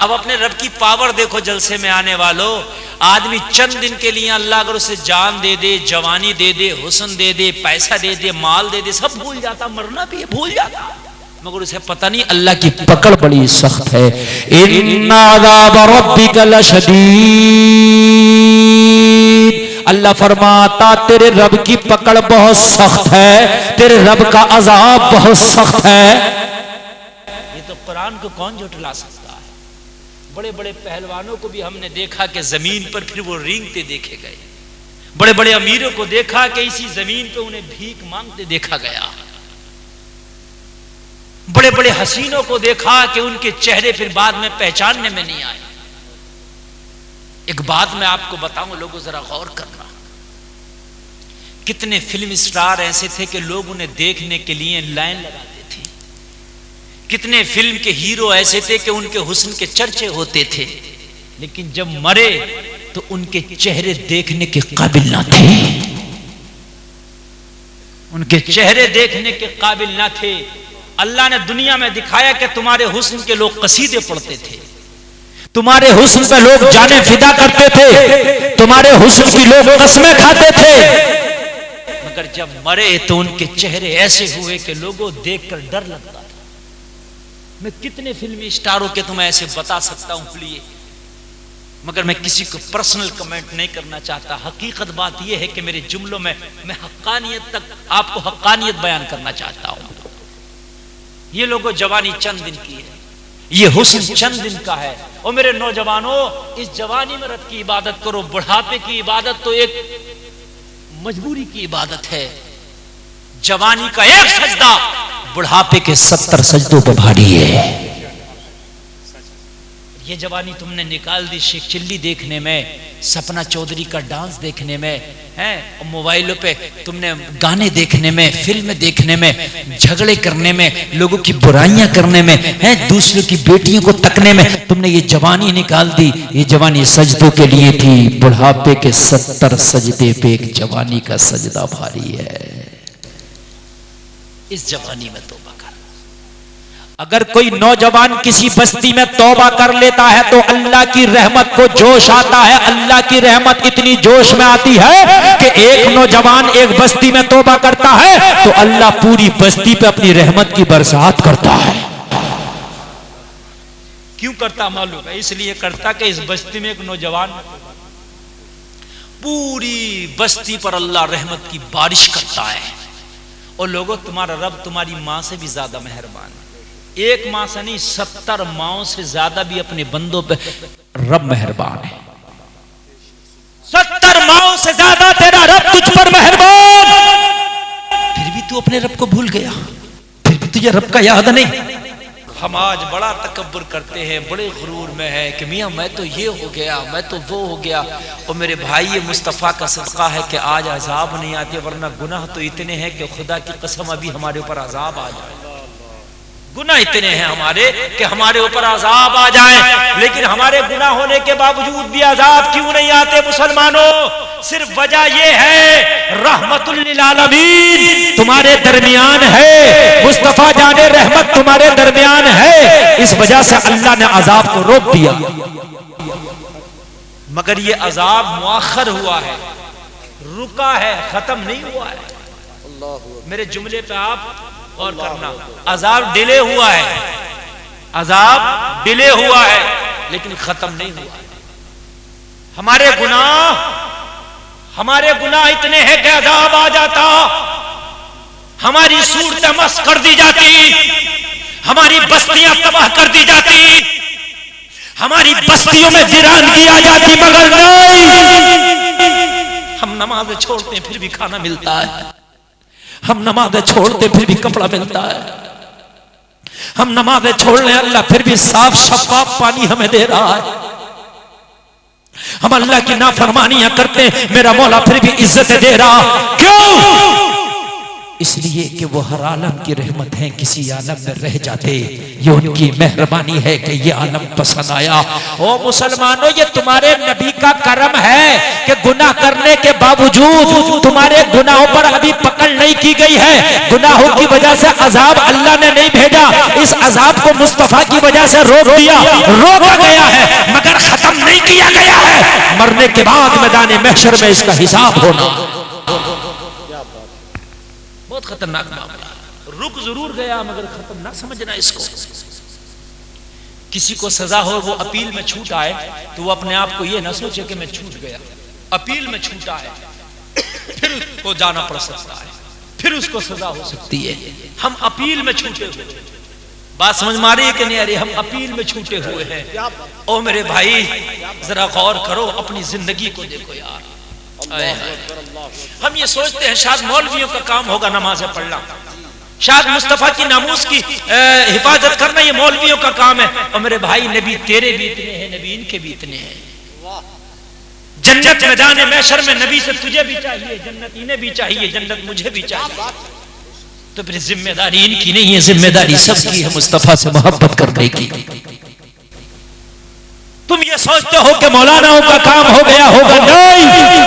अब अपने रब की पावर देखो जलसे में आने वालों। आदमी चंद दिन के लिए अल्लाह अगर उसे जान दे दे, जवानी दे दे, हुस्न दे दे, पैसा दे दे, माल दे दे, सब भूल जाता, मरना भी भूल जाता, मगर उसे पता नहीं अल्लाह की पकड़ बड़ी सख्त है। इन्ना अज़ाब रब्बिका लशदीद, अल्लाह फरमाता तेरे रब की पकड़ बहुत सख्त है, तेरे रब का अजाब बहुत सख्त है। ये तो कुरान को कौन झुठला सकता है। बड़े बड़े पहलवानों को भी हमने देखा कि जमीन पर फिर वो रेंगते देखे गए, बड़े बड़े अमीरों को देखा कि इसी जमीन पे उन्हें भीख मांगते देखा गया, बड़े बड़े हसीनों को देखा कि उनके चेहरे फिर बाद में पहचानने में नहीं आए। एक बात मैं आपको बताऊं लोगों, जरा गौर करना, कितने फिल्म स्टार ऐसे थे कि लोग उन्हें देखने के लिए लाइन लगाते थे, कितने फिल्म के हीरो ऐसे थे कि उनके हुस्न के चर्चे होते थे, लेकिन जब मरे तो उनके चेहरे देखने के काबिल ना थे, उनके चेहरे देखने के काबिल ना थे। अल्लाह ने दुनिया में दिखाया कि तुम्हारे हुस्न के लोग कसीदे पढ़ते थे, तुम्हारे हुस्न पे लोग जाने फिदा करते थे, तुम्हारे हुस्न की लोग कसमें खाते थे, मगर जब मरे तो उनके चेहरे ऐसे हुए कि लोगों देखकर डर लगता था। मैं कितने फिल्मी स्टारों के तुम्हें ऐसे बता सकता हूं प्लीज, मगर मैं किसी को पर्सनल कमेंट नहीं करना चाहता। हकीकत बात यह है कि मेरे जुमलों में मैं हक्कानियत तक आपको हक्कानियत बयान करना चाहता हूं। ये लोगों जवानी चंद दिन की है, ये हुस्न चंद दिन का है। और मेरे नौजवानों, इस जवानी में रब की इबादत करो, बुढ़ापे की इबादत तो एक मजबूरी की इबादत है। जवानी का एक सजदा बुढ़ापे के 70 सजदों पे भारी है। ये जवानी तुमने निकाल दी शेख चिल्ली देखने में, सपना चौधरी का डांस देखने में, हैं, मोबाइलों पे तुमने गाने देखने में, फिल्म देखने में, झगड़े करने में, लोगों की बुराइयां करने में, हैं, दूसरों की बेटियों को तकने में तुमने ये जवानी निकाल दी। ये जवानी सजदों के लिए थी, बुढ़ापे के 70 सजदे पे एक जवानी का सजदा भारी है। इस जवानी में तौबा कर। अगर कोई नौजवान किसी बस्ती में तौबा कर लेता है तो अल्लाह की रहमत को जोश आता है। अल्लाह की रहमत इतनी जोश में आती है कि एक नौजवान एक बस्ती में तौबा करता है तो अल्लाह पूरी बस्ती पे अपनी रहमत की बरसात करता है। क्यों करता मालूम है? इसलिए करता कि इस बस्ती में एक नौजवान, पूरी बस्ती पर अल्लाह रहमत की बारिश करता है। और लोगों, तुम्हारा रब तुम्हारी मां से भी ज्यादा मेहरबान है। एक मां से नहीं, 70 माओं से ज्यादा भी अपने बंदों पे रब मेहरबान है। 70 माओं से ज्यादा तेरा रब तुझ पर मेहरबान, फिर भी तू अपने रब को भूल गया, फिर भी तुझे रब का याद नहीं। हम आज बड़ा तकब्बुर करते हैं, बड़े गुरूर में है कि मियाँ मैं तो ये हो गया, मैं तो वो हो गया। और मेरे भाई, ये मुस्तफ़ा का सदका है कि आज अजाब नहीं आते, वरना गुनाह तो इतने हैं कि खुदा की कसम अभी हमारे ऊपर अजाब आ जाए। गुनाह इतने हैं हमारे कि हमारे ऊपर अजाब आ जाए, लेकिन हमारे गुनाह होने के बावजूद भी अजाब क्यों नहीं आते मुसलमानों? सिर्फ वजह यह है रहमतुल लिल आलमीन तुम्हारे दरमियान है, मुस्तफा जाने रहमत तुम्हारे दरमियान है। इस वजह से अल्लाह ने अजाब को रोक दिया, मगर ये अजाब मुअख्खर हुआ है, रुका है, खत्म नहीं हुआ है। मेरे जुमले पे आप और करना, अजाब डिले हुआ है, अजाब डिले हुआ है, लेकिन खत्म नहीं हुआ। हमारे गुनाह इतने हैं कि अजाब आ जाता, हमारी सूरतें मस्त कर दी जाती, हमारी बस्तियां तबाह कर दी जाती, हमारी बस्तियों में वीरानगी आ जाती, मगर नहीं। हम नमाज़ें छोड़ते हैं फिर भी खाना मिलता है, हम नमाज़ें छोड़ते फिर भी कपड़ा मिलता है, हम नमाज़ें छोड़ लें अल्लाह फिर भी साफ शफाफ पानी हमें दे रहा है। हम अल्लाह की नाफरमानियां करते मेरा मौला फिर भी इज्जत दे रहा। क्यों? इसलिए कि वो हर आलम की रहमत है, किसी आलम में रह जाते, ये उनकी मेहरबानी है कि ये आलम पसंद आया। ओ मुसलमानों, ये तुम्हारे नबी का करम है कि गुनाह करने के बावजूद तुम्हारे गुनाहों पर अभी पकड़ नहीं की गई है। गुनाहों की वजह से अजाब अल्लाह ने नहीं भेजा, इस अजाब को मुस्तफा की वजह से रोक दिया, रोका गया। मरने के बाद मैदान महशर में इसका हिसाब होना। बहुत खतरनाक मामला। रुक जरूर गया मगर खत्म ना समझना इसको। किसी को सजा हो, वो अपील में छूट आए तो वो अपने आप को ये ना सोचे कि मैं छूट गया। अपील में छूटा है, फिर उसको जाना पड़ सकता है, फिर उसको सजा हो सकती है। हम अपील में छूटे हुए, बात समझ में आ रही है कि नहीं आ रही? हम अपील में छूटे हुए हैं। ओ मेरे भाई जरा गौर करो, अपनी जिंदगी को देखो यार। हम ये सोचते हैं शायद मौलवियों का काम होगा नमाज़ें पढ़ना, शायद मुस्तफा की नामूस की हिफाजत करना ये मौलवियों का काम है। और मेरे भाई नबी तेरे भी इतने हैं, नबी इनके भी इतने हैं। जन्नत मैदान महशर में नबी से तुझे भी चाहिए, जन्नत इन्हें भी चाहिए, जन्नत मुझे भी चाहिए। तो फिर जिम्मेदारी इनकी नहीं है, जिम्मेदारी सबकी है मुस्तफा से मोहब्बत करने की। तुम ये सोचते हो कि मौलानाओं का काम हो गया होगा, नहीं।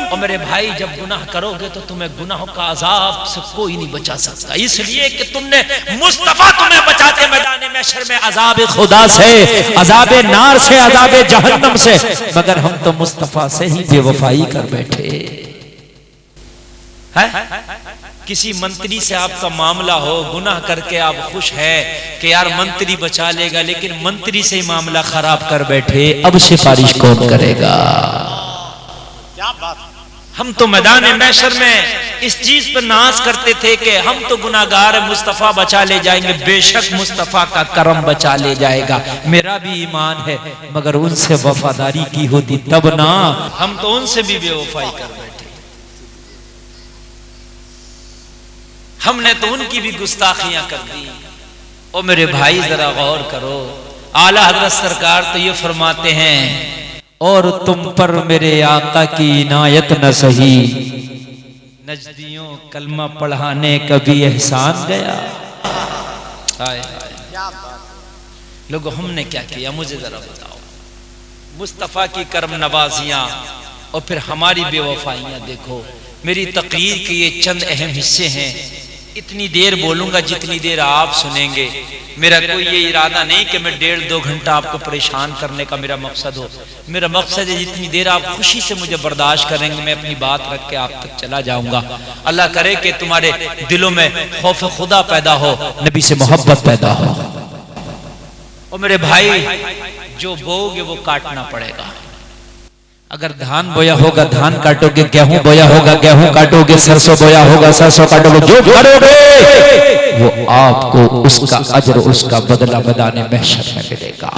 और मेरे भाई जब गुनाह करोगे तो तुम्हें गुनाहों का अजाब से कोई नहीं बचा सकता, इसलिए कि तुमने मुस्तफा तुम्हें बचाते मैदान महशर में अजाब खुदा से, अजाब नार से, अजाब जहन्नम से। मगर हम तो मुस्तफा से ही बेवफाई कर बैठे हैं। किसी मंत्री से आपका मामला हो, गुनाह करके आप खुश है कि यार मंत्री बचा लेगा, लेकिन मंत्री से ही मामला खराब कर बैठे, अब सिफारिश कौन करेगा? क्या बात। हम तो मैदान महशर में इस चीज पर नाज करते थे कि हम तो गुनाहगार है, मुस्तफा बचा ले जाएंगे। बेशक मुस्तफा का करम बचा ले जाएगा, मेरा भी ईमान है, मगर उनसे वफादारी की होती तब ना। हम तो उनसे भी बेवफाई कर बैठे, हमने तो उनकी भी गुस्ताखियां कर दी। और मेरे भाई जरा गौर करो, आला हजरत सरकार तो ये फरमाते हैं, और तुम पर मेरे आका की इनायत न सही, नजदियों कलमा पढ़ाने कभी एहसान गया। लोगों हमने क्या किया, मुझे जरा बताओ। मुस्तफा की करम नवाजियां और फिर हमारी बेवफाइयां देखो। मेरी तकरीर के ये चंद अहम हिस्से हैं, इतनी देर बोलूंगा जितनी देर आप सुनेंगे। मेरा कोई ये इरादा नहीं कि मैं 1.5-2 घंटा आपको परेशान करने का मेरा मकसद हो। मेरा मकसद है जितनी देर आप खुशी से मुझे बर्दाश्त करेंगे, मैं अपनी बात रख के आप तक चला जाऊंगा। अल्लाह करे कि तुम्हारे दिलों में खौफ खुदा पैदा हो, नबी से मोहब्बत पैदा हो। और मेरे भाई जो बोओगे वो काटना पड़ेगा। अगर धान बोया होगा धान काटोगे, गेहूं बोया होगा गेहूं काटोगे, सरसों बोया होगा सरसों काटोगे। जो करोगे वो आपको उसका अजर, उसका बदला मैदान महशर में मिलेगा।